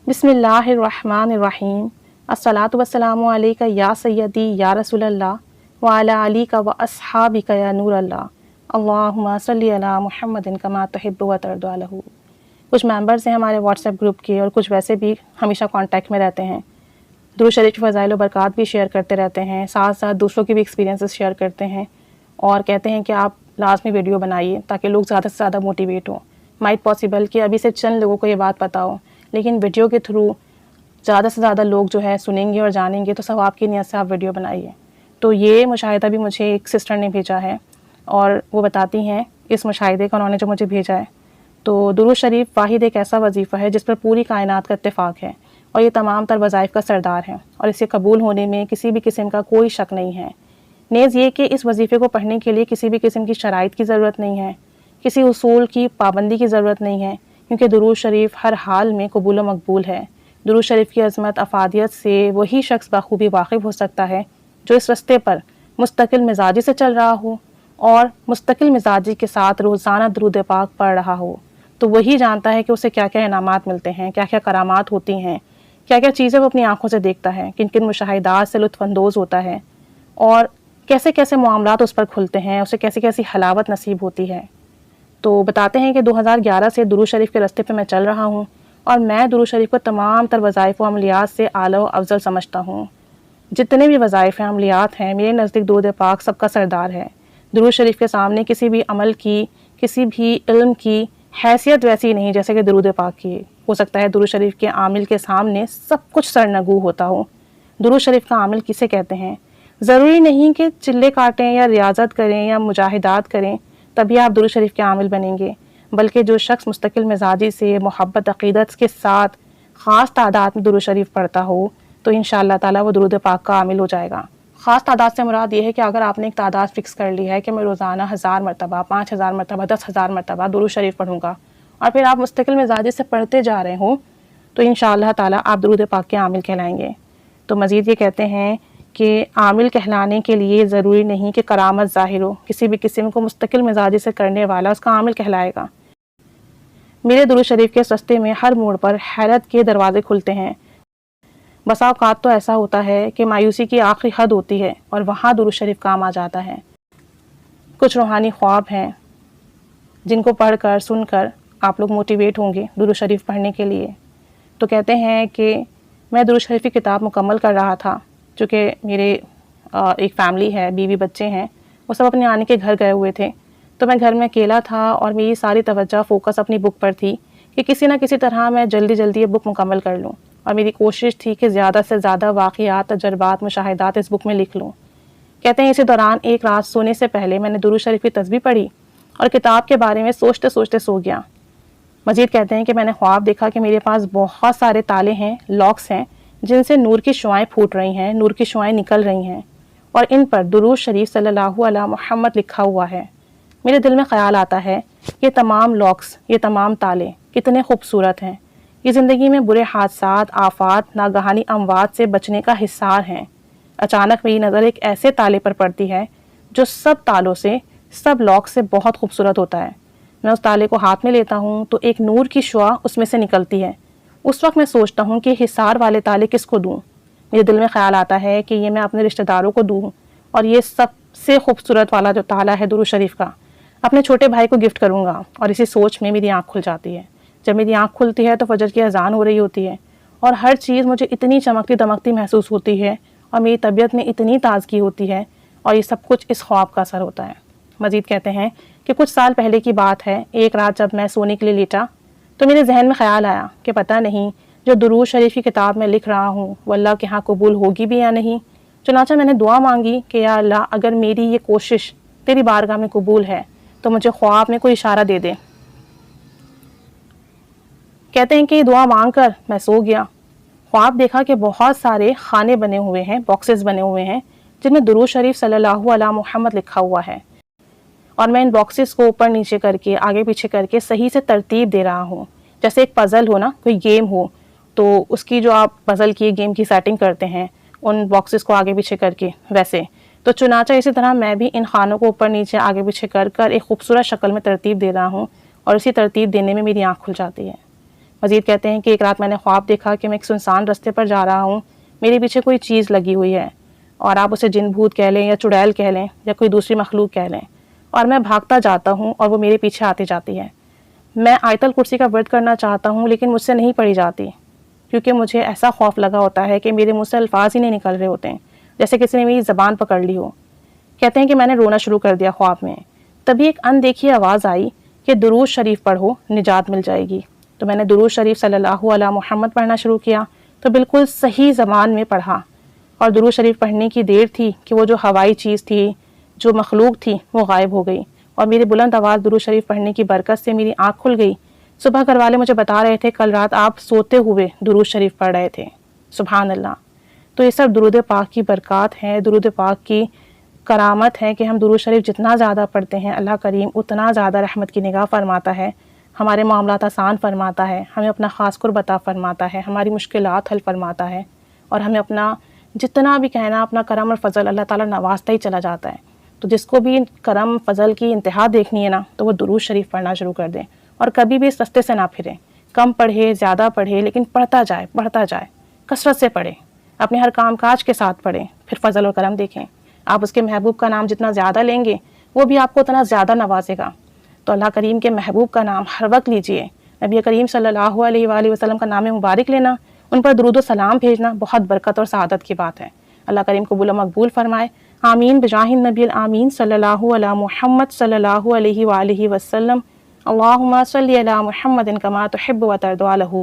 بسم اللہ الرحمن الرحیم الصلاۃ والسلام علیک یا سیدی یا رسول اللہ وعلی علیک و اصحابک یا نور اللہ اللہم صلی علی محمد کما تحب و ترضی عنہ۔ کچھ ممبرز ہیں ہمارے واٹس ایپ گروپ کے اور کچھ ویسے بھی ہمیشہ کانٹیکٹ میں رہتے ہیں، درود شریف کی فضائل و برکات بھی شیئر کرتے رہتے ہیں، ساتھ ساتھ دوسروں کی بھی ایکسپیرینسز شیئر کرتے ہیں اور کہتے ہیں کہ آپ لازمی ویڈیو بنائیے تاکہ لوگ زیادہ سے زیادہ موٹیویٹ ہوں۔ مائٹ پاسبل کہ ابھی سے چند لوگوں کو یہ بات پتہ ہو، لیکن ویڈیو کے تھرو زیادہ سے زیادہ لوگ جو ہے سنیں گے اور جانیں گے، تو ثواب کی نیت سے آپ ویڈیو بنائیے۔ تو یہ مشاہدہ بھی مجھے ایک سسٹر نے بھیجا ہے اور وہ بتاتی ہیں اس مشاہدے کا انہوں نے جو مجھے بھیجا ہے۔ تو درود شریف واحد ایک ایسا وظیفہ ہے جس پر پوری کائنات کا اتفاق ہے اور یہ تمام تر وظائف کا سردار ہے اور اسے قبول ہونے میں کسی بھی قسم کا کوئی شک نہیں ہے۔ نیز یہ کہ اس وظیفے کو پڑھنے کے لیے کسی بھی قسم کی شرائط کی ضرورت نہیں ہے، کسی اصول کی پابندی کی ضرورت نہیں ہے، کیونکہ درود شریف ہر حال میں قبول و مقبول ہے۔ درود شریف کی عظمت افادیت سے وہی شخص بخوبی واقف ہو سکتا ہے جو اس رستے پر مستقل مزاجی سے چل رہا ہو اور مستقل مزاجی کے ساتھ روزانہ درود پاک پڑھ رہا ہو۔ تو وہی جانتا ہے کہ اسے کیا کیا انعامات ملتے ہیں، کیا کیا کرامات ہوتی ہیں، کیا کیا چیزیں وہ اپنی آنکھوں سے دیکھتا ہے، کن کن مشاہدات سے لطف اندوز ہوتا ہے اور کیسے کیسے معاملات اس پر کھلتے ہیں، اسے کیسی کیسی حلاوت نصیب ہوتی ہے۔ تو بتاتے ہیں کہ 2011 سے درود شریف کے راستے پہ میں چل رہا ہوں اور میں درود شریف کو تمام تر وظائف و عملیات سے اعلیٰ و افضل سمجھتا ہوں۔ جتنے بھی وظائف ہیں، عملیات ہیں، میرے نزدیک درود پاک سب کا سردار ہے۔ درود شریف کے سامنے کسی بھی عمل کی، کسی بھی علم کی حیثیت ویسی نہیں جیسے کہ درود پاک کی۔ ہو سکتا ہے درود شریف کے عامل کے سامنے سب کچھ سرنگو ہوتا ہو۔ درود شریف کا عامل کسے کہتے ہیں؟ ضروری نہیں کہ چلے کاٹیں یا ریاضت کریں یا مجاہدات کریں تبھی آپ درود شریف کے عامل بنیں گے، بلکہ جو شخص مستقل مزاجی سے محبت عقیدت کے ساتھ خاص تعداد میں درود شریف پڑھتا ہو تو انشاءاللہ تعالیٰ وہ درود پاک کا عامل ہو جائے گا۔ خاص تعداد سے مراد یہ ہے کہ اگر آپ نے ایک تعداد فکس کر لی ہے کہ میں روزانہ 1000 مرتبہ، 5000 مرتبہ، 10,000 مرتبہ درود شریف پڑھوں گا اور پھر آپ مستقل مزاجی سے پڑھتے جا رہے ہوں تو انشاءاللہ تعالیٰ آپ درود پاک کے عامل کہلائیں گے۔ تو مزید یہ کہتے ہیں کہ عامل کہلانے کے لیے ضروری نہیں کہ کرامت ظاہر ہو، کسی بھی قسم کو مستقل مزاجی سے کرنے والا اس کا عامل کہلائے گا۔ میرے درود شریف کے راستے میں ہر موڑ پر حیرت کے دروازے کھلتے ہیں۔ بسا اوقات تو ایسا ہوتا ہے کہ مایوسی کی آخری حد ہوتی ہے اور وہاں درود شریف کام آ جاتا ہے۔ کچھ روحانی خواب ہیں جن کو پڑھ کر سن کر آپ لوگ موٹیویٹ ہوں گے درود شریف پڑھنے کے لیے۔ تو کہتے ہیں کہ میں درود شریف کی کتاب مکمل کر رہا تھا، چونکہ میرے ایک فیملی ہے، بیوی بچے ہیں، وہ سب اپنے آنے کے گھر گئے ہوئے تھے، تو میں گھر میں اکیلا تھا اور میری ساری توجہ فوکس اپنی بک پر تھی کہ کسی نہ کسی طرح میں جلدی جلدی یہ بک مکمل کر لوں، اور میری کوشش تھی کہ زیادہ سے زیادہ واقعات، تجربات، مشاہدات اس بک میں لکھ لوں۔ کہتے ہیں اسی دوران ایک رات سونے سے پہلے میں نے درود شریف کی تسبیح پڑھی اور کتاب کے بارے میں سوچتے سوچتے سو گیا۔ مزید کہتے ہیں کہ میں نے خواب دیکھا کہ میرے پاس بہت سارے تالے ہیں، لاکس ہیں، جن سے نور کی شعائیں پھوٹ رہی ہیں، نور کی شعائیں نکل رہی ہیں اور ان پر درود شریف صلی اللہ علیہ محمد لکھا ہوا ہے۔ میرے دل میں خیال آتا ہے یہ تمام لاکس، یہ تمام تالے کتنے خوبصورت ہیں، یہ زندگی میں برے حادثات، آفات، ناگہانی اموات سے بچنے کا حصار ہیں۔ اچانک میری نظر ایک ایسے تالے پر پڑتی ہے جو سب تالوں سے، سب لاکس سے بہت خوبصورت ہوتا ہے۔ میں اس تالے کو ہاتھ میں لیتا ہوں تو ایک نور کی شعاع اس میں سے نکلتی ہے۔ اس وقت میں سوچتا ہوں کہ حصار والے تالے کس کو دوں؟ میرے دل میں خیال آتا ہے کہ یہ میں اپنے رشتہ داروں کو دوں اور یہ سب سے خوبصورت والا جو تالا ہے درود شریف کا اپنے چھوٹے بھائی کو گفٹ کروں گا۔ اور اسی سوچ میں میری آنکھ کھل جاتی ہے۔ جب میری آنکھ کھلتی ہے تو فجر کی اذان ہو رہی ہوتی ہے اور ہر چیز مجھے اتنی چمکتی دمکتی محسوس ہوتی ہے اور میری طبیعت میں اتنی تازگی ہوتی ہے، اور یہ سب کچھ اس خواب کا اثر ہوتا ہے۔ مزید کہتے ہیں کہ کچھ سال پہلے کی بات ہے، ایک رات جب میں سونے کے لیے لیٹا تو میرے ذہن میں خیال آیا کہ پتہ نہیں جو درود شریف کی کتاب میں لکھ رہا ہوں وہ اللہ کے ہاں قبول ہوگی بھی یا نہیں۔ چنانچہ میں نے دعا مانگی کہ یا اللہ، اگر میری یہ کوشش تیری بارگاہ میں قبول ہے تو مجھے خواب میں کوئی اشارہ دے دے۔ کہتے ہیں کہ یہ دعا مانگ کر میں سو گیا۔ خواب دیکھا کہ بہت سارے خانے بنے ہوئے ہیں، باکسز بنے ہوئے ہیں جن میں درود شریف صلی اللہ علیہ محمد لکھا ہوا ہے، اور میں ان باکسز کو اوپر نیچے کر کے، آگے پیچھے کر کے صحیح سے ترتیب دے رہا ہوں، جیسے ایک پزل ہو نا، کوئی گیم ہو تو اس کی جو آپ پزل کی گیم کی سیٹنگ کرتے ہیں ان باکسز کو آگے پیچھے کر کے، ویسے تو چنانچہ اسی طرح میں بھی ان خانوں کو اوپر نیچے آگے پیچھے کر کر ایک خوبصورت شکل میں ترتیب دے رہا ہوں، اور اسی ترتیب دینے میں میری آنکھ کھل جاتی ہے۔ مزید کہتے ہیں کہ ایک رات میں نے خواب دیکھا کہ میں ایک سنسان رستے پر جا رہا ہوں، میرے پیچھے کوئی چیز لگی ہوئی ہے، اور آپ اسے جن بھوت کہہ لیں یا چڑیل کہہ لیں یا کوئی دوسری مخلوق کہہ لیں، اور میں بھاگتا جاتا ہوں اور وہ میرے پیچھے آتی جاتی ہے۔ میں آیت الکرسی کا ورد کرنا چاہتا ہوں لیکن مجھ سے نہیں پڑھی جاتی، کیونکہ مجھے ایسا خوف لگا ہوتا ہے کہ میرے منہ سے الفاظ ہی نہیں نکل رہے ہوتے ہیں، جیسے کسی نے میری زبان پکڑ لی ہو۔ کہتے ہیں کہ میں نے رونا شروع کر دیا خواب میں۔ تبھی ایک اندیکھی آواز آئی کہ درود شریف پڑھو، نجات مل جائے گی۔ تو میں نے درود شریف صلی اللہ علیہ محمد پڑھنا شروع کیا، تو بالکل صحیح زبان میں پڑھا، اور درود شریف پڑھنے کی دیر تھی کہ وہ جو ہوائی چیز تھی، جو مخلوق تھی، وہ غائب ہو گئی، اور میری بلند آواز درود شریف پڑھنے کی برکت سے میری آنکھ کھل گئی۔ صبح گھر والے مجھے بتا رہے تھے کل رات آپ سوتے ہوئے درود شریف پڑھ رہے تھے۔ سبحان اللہ۔ تو یہ سب درود پاک کی برکات ہیں، درود پاک کی کرامت ہے کہ ہم درود شریف جتنا زیادہ پڑھتے ہیں اللہ کریم اتنا زیادہ رحمت کی نگاہ فرماتا ہے، ہمارے معاملات آسان فرماتا ہے، ہمیں اپنا خاص قرب عطا فرماتا ہے، ہماری مشکلات حل فرماتا ہے، اور ہمیں اپنا جتنا بھی کہنا اپنا کرم اور فضل اللہ تعالیٰ نوازتا ہی چلا جاتا ہے۔ تو جس کو بھی کرم فضل کی انتہا دیکھنی ہے نا، تو وہ درود شریف پڑھنا شروع کر دیں، اور کبھی بھی اس رستے سے نہ پھریں، کم پڑھے زیادہ پڑھے لیکن پڑھتا جائے، کثرت سے پڑھے، اپنے ہر کام کاج کے ساتھ پڑھیں، پھر فضل اور کرم دیکھیں۔ آپ اس کے محبوب کا نام جتنا زیادہ لیں گے وہ بھی آپ کو اتنا زیادہ نوازے گا۔ تو اللہ کریم کے محبوب کا نام ہر وقت لیجئے، نبی کریم صلی اللہ علیہ وآلہ وسلم کا نام مبارک لینا، ان پر درود و سلام بھیجنا بہت برکت اور سعادت کی بات ہے۔ اللہ کریم قبول و مقبول فرمائے، آمین بجاہ النبی الامین صلی اللہ علی محمد صلی اللہ علیہ وآلہ وسلم۔ اللہم صلی علی محمد کما تحب و ترضی لہ۔